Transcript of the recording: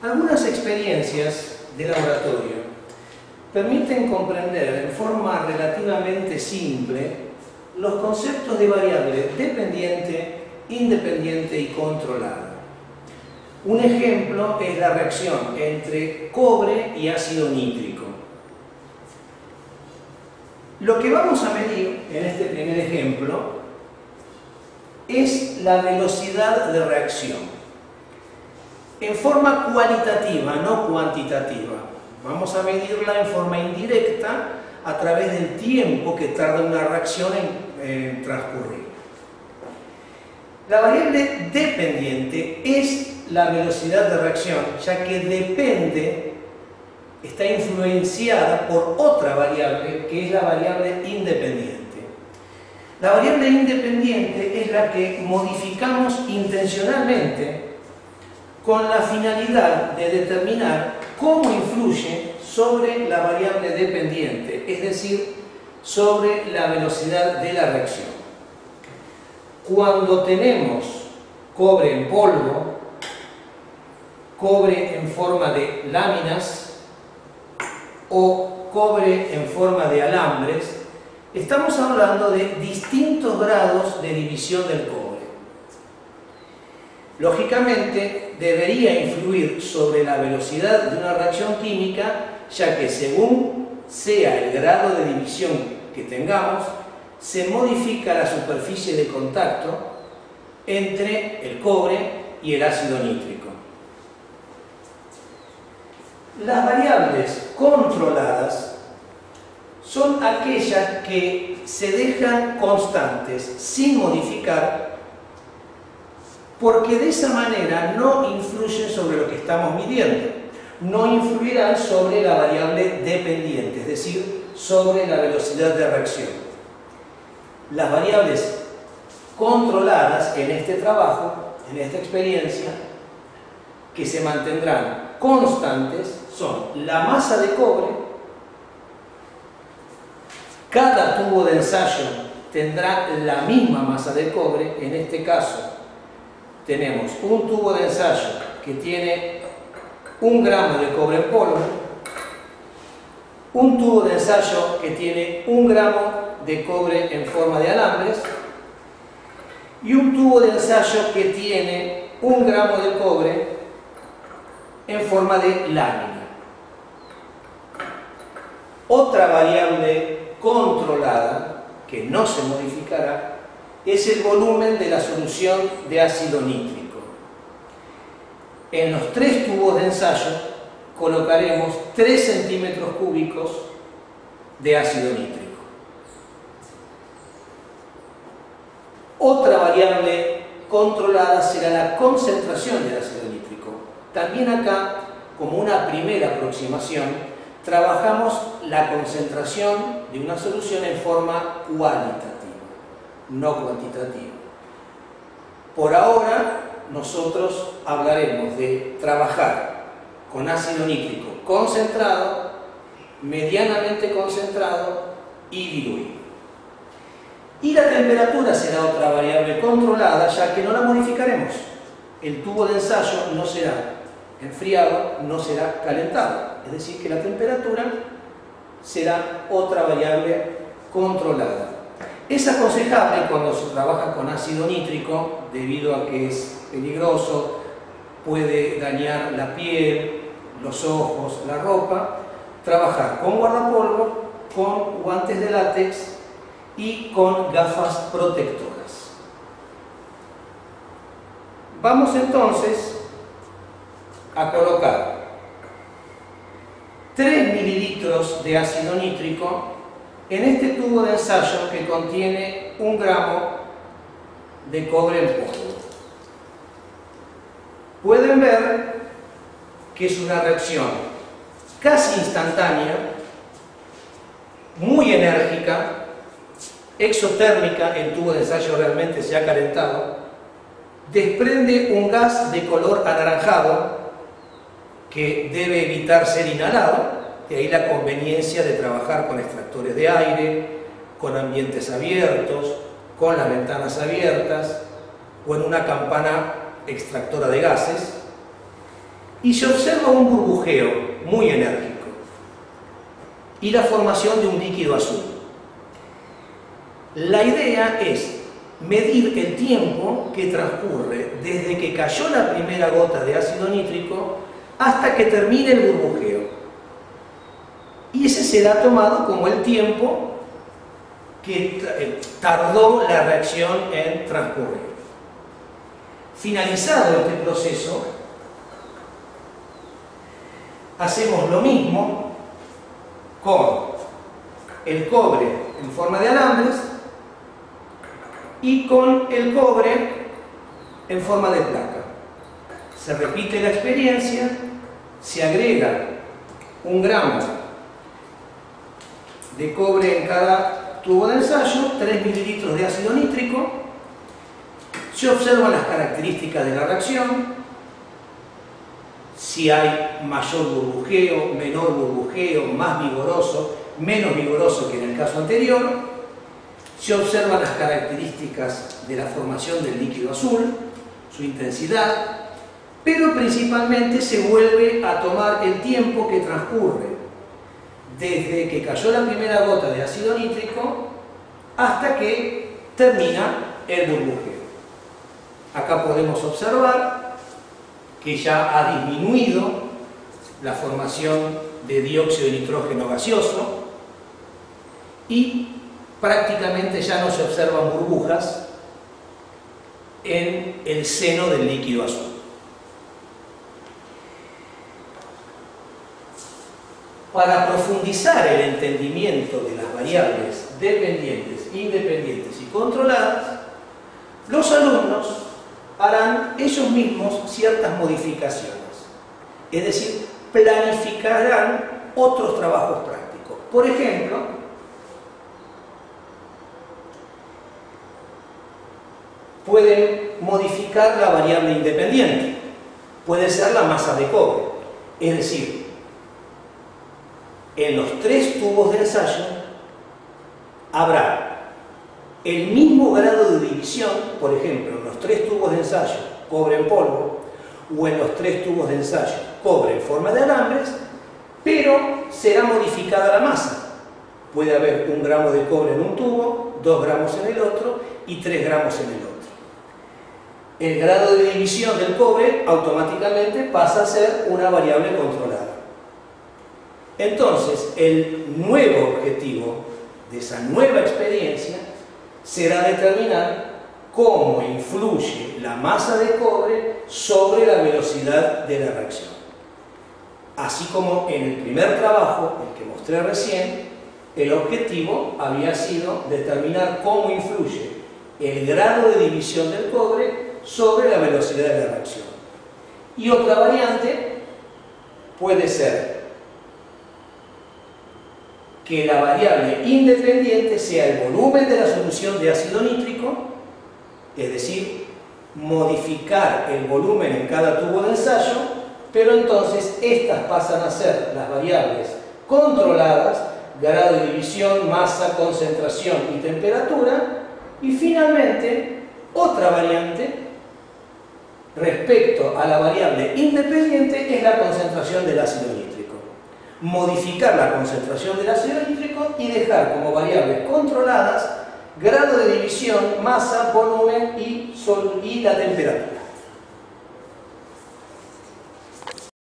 Algunas experiencias de laboratorio permiten comprender en forma relativamente simple los conceptos de variable dependiente, independiente y controlada. Un ejemplo es la reacción entre cobre y ácido nítrico. Lo que vamos a medir en este primer ejemplo es la velocidad de reacción en forma cualitativa, no cuantitativa. Vamos a medirla en forma indirecta a través del tiempo que tarda una reacción en transcurrir. La variable dependiente es la velocidad de reacción, ya que depende, está influenciada por otra variable, que es la variable independiente. La variable independiente es la que modificamos intencionalmente con la finalidad de determinar cómo influye sobre la variable dependiente, es decir, sobre la velocidad de la reacción. Cuando tenemos cobre en polvo, cobre en forma de láminas o cobre en forma de alambres, estamos hablando de distintos grados de división del cobre. Lógicamente, debería influir sobre la velocidad de una reacción química, ya que según sea el grado de división que tengamos, se modifica la superficie de contacto entre el cobre y el ácido nítrico. Las variables controladas son aquellas que se dejan constantes sin modificar, porque de esa manera no influyen sobre lo que estamos midiendo, no influirán sobre la variable dependiente, es decir, sobre la velocidad de reacción. Las variables controladas en este trabajo, en esta experiencia, que se mantendrán constantes, son la masa de cobre. Cada tubo de ensayo tendrá la misma masa de cobre. En este caso tenemos un tubo de ensayo que tiene 1 gramo de cobre en polvo, un tubo de ensayo que tiene 1 gramo de cobre en forma de alambres y un tubo de ensayo que tiene 1 gramo de cobre en forma de lámina. Otra variable controlada que no se modificará es el volumen de la solución de ácido nítrico. En los 3 tubos de ensayo colocaremos 3 centímetros cúbicos de ácido nítrico. Otra variable controlada será la concentración del ácido nítrico. También acá, como una primera aproximación, trabajamos la concentración de una solución en forma cualitativa, no cuantitativa. Por ahora, nosotros hablaremos de trabajar con ácido nítrico concentrado, medianamente concentrado y diluido. Y la temperatura será otra variable controlada, ya que no la modificaremos. El tubo de ensayo no será enfriado, no será calentado. Es decir, que la temperatura será otra variable controlada. Es aconsejable cuando se trabaja con ácido nítrico, debido a que es peligroso, puede dañar la piel, los ojos, la ropa, trabajar con guardapolvo, con guantes de látex y con gafas protectoras. Vamos entonces a colocar 3 mililitros de ácido nítrico en este tubo de ensayo que contiene 1 gramo de cobre en polvo. Pueden ver que es una reacción casi instantánea, muy enérgica, exotérmica. El tubo de ensayo realmente se ha calentado, desprende un gas de color anaranjado que debe evitar ser inhalado, de ahí la conveniencia de trabajar con extractores de aire, con ambientes abiertos, con las ventanas abiertas o en una campana extractora de gases. y se observa un burbujeo muy enérgico y la formación de un líquido azul. La idea es medir el tiempo que transcurre desde que cayó la primera gota de ácido nítrico hasta que termine el burbujeo. Y ese será tomado como el tiempo que tardó la reacción en transcurrir. Finalizado este proceso, hacemos lo mismo con el cobre en forma de alambres y con el cobre en forma de placa. Se repite la experiencia, se agrega 1 gramo de cobre en cada tubo de ensayo, 3 mililitros de ácido nítrico, se observan las características de la reacción, si hay mayor burbujeo, menor burbujeo, más vigoroso, menos vigoroso que en el caso anterior, se observan las características de la formación del líquido azul, su intensidad, pero principalmente se vuelve a tomar el tiempo que transcurre desde que cayó la primera gota de ácido nítrico hasta que termina el burbujeo. Acá podemos observar que ya ha disminuido la formación de dióxido de nitrógeno gaseoso y prácticamente ya no se observan burbujas en el seno del líquido azul. Para profundizar el entendimiento de las variables dependientes, independientes y controladas, los alumnos harán ellos mismos ciertas modificaciones, es decir, planificarán otros trabajos prácticos. Por ejemplo, pueden modificar la variable independiente, puede ser la masa de cobre, es decir, en los 3 tubos de ensayo habrá el mismo grado de división, por ejemplo, en los 3 tubos de ensayo cobre en polvo o en los 3 tubos de ensayo cobre en forma de alambres, pero será modificada la masa. Puede haber 1 gramo de cobre en un tubo, 2 gramos en el otro y 3 gramos en el otro. El grado de división del cobre automáticamente pasa a ser una variable controlada. Entonces, el nuevo objetivo de esa nueva experiencia será determinar cómo influye la masa de cobre sobre la velocidad de la reacción. Así como en el primer trabajo, el que mostré recién, el objetivo había sido determinar cómo influye el grado de división del cobre sobre la velocidad de la reacción. Y otra variante puede ser que la variable independiente sea el volumen de la solución de ácido nítrico, es decir, modificar el volumen en cada tubo de ensayo, pero entonces estas pasan a ser las variables controladas, grado de división, masa, concentración y temperatura, y finalmente otra variante respecto a la variable independiente es la concentración del ácido nítrico. Modificar la concentración del ácido nítrico y dejar como variables controladas grado de división, masa, volumen y la temperatura.